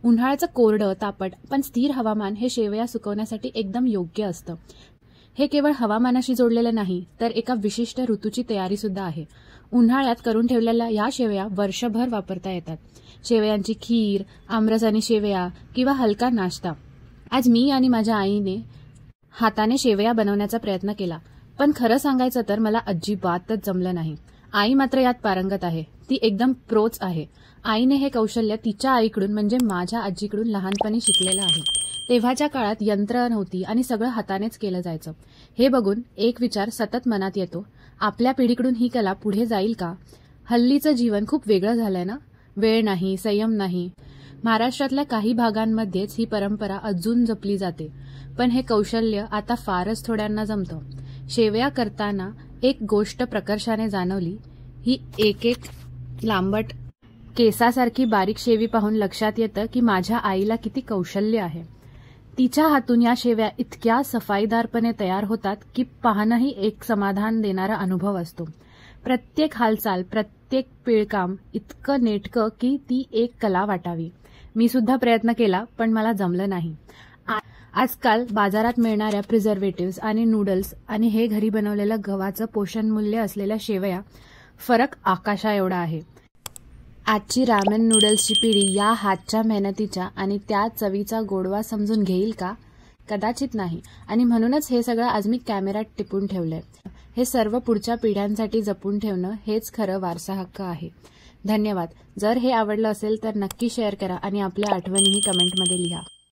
उन्हाळ्याचं कोरडं तापट पण स्थिर हवामान हे शेवया सुकवण्यासाठी एकदम योग्य असतं। हे केवळ हवामानाशी जोडलेलं नाही तर एका विशिष्ट ऋतूची तयारी सुद्धा आहे। उन्हाळ्यात करून ठेवलेल्या या शेवया वर्षभर वापरता येतात। शेवयांची खीर, आमरस आणि शेवया किंवा हलका नाश्ता। आज मी आणि माझ्या आईने हाताने शेवया बनवण्याचा प्रयत्न केला, पण खरं सांगायचं तर मला अजिबातच जमलं नाही। आई मात्र यात पारंगत आहे, ती एकदम प्रोच आहे। आईने हे कौशल्य तिच्या आईकडून म्हणजे माझ्या आजीकडून लहानपणी शिकलेलं आहे। तेव्हाच्या काळात यंत्र नव्हती आणि सगळं हातानेच केलं जायचं। हे बघून एक विचार सतत मनात येतो, आपल्या पिढीकडून ही कला पुढे जाईल का? हल्लीचं जीवन खूप वेगळं झालंय ना, वेळ नाही, संयम नाही। महाराष्ट्रातल्या काही भागांमध्येच ही परंपरा अजून जपली जाते, पण हे कौशल्य आता फारच थोड्यांना जमतं। शेवया करताना एक गोष्ट प्रकर्षाने जाणवली, ही एक लांबट केसासारखी बारीक शेवी पाहून लक्षात येतं की माझ्या आईला किती कौशल्य आहे। तिच्या हातून या शेवया इतक्या सफाईदारपणे तयार होतात की पाहणंही एक समाधान देणारा अनुभव असतो। प्रत्येक हालचाल, प्रत्येक पिळकाम इतकं नेटकं की ती एक कला वाटावी। मी सुद्धा प्रयत्न केला, पण मला जमलं नाही। आजकाल बाजारात मिळणाऱ्या प्रिझर्वेटिव्ह्ज आणि नूडल्स आणि हे घरी बनवलेलं गव्हाचं पोषण मूल्य असलेल्या शेवया फरक आकाशा एवढा आहे। आजची रामेन नूडल्सची पिढी या हातच्या मेहनतीच्या आणि त्या चवीचा गोडवा समजून घेईल का? कदाचित नाही, आणि म्हणूनच हे सगळं आज मी कॅमेऱ्यात टिपून ठेवलंय। हे सर्व पुढच्या पिढ्यांसाठी जपून ठेवणं हेच खरं वारसा हक्क आहे। धन्यवाद। जर हे आवडलं असेल तर नक्की शेअर करा आणि आपल्या आठवणीही कमेंटमध्ये लिहा।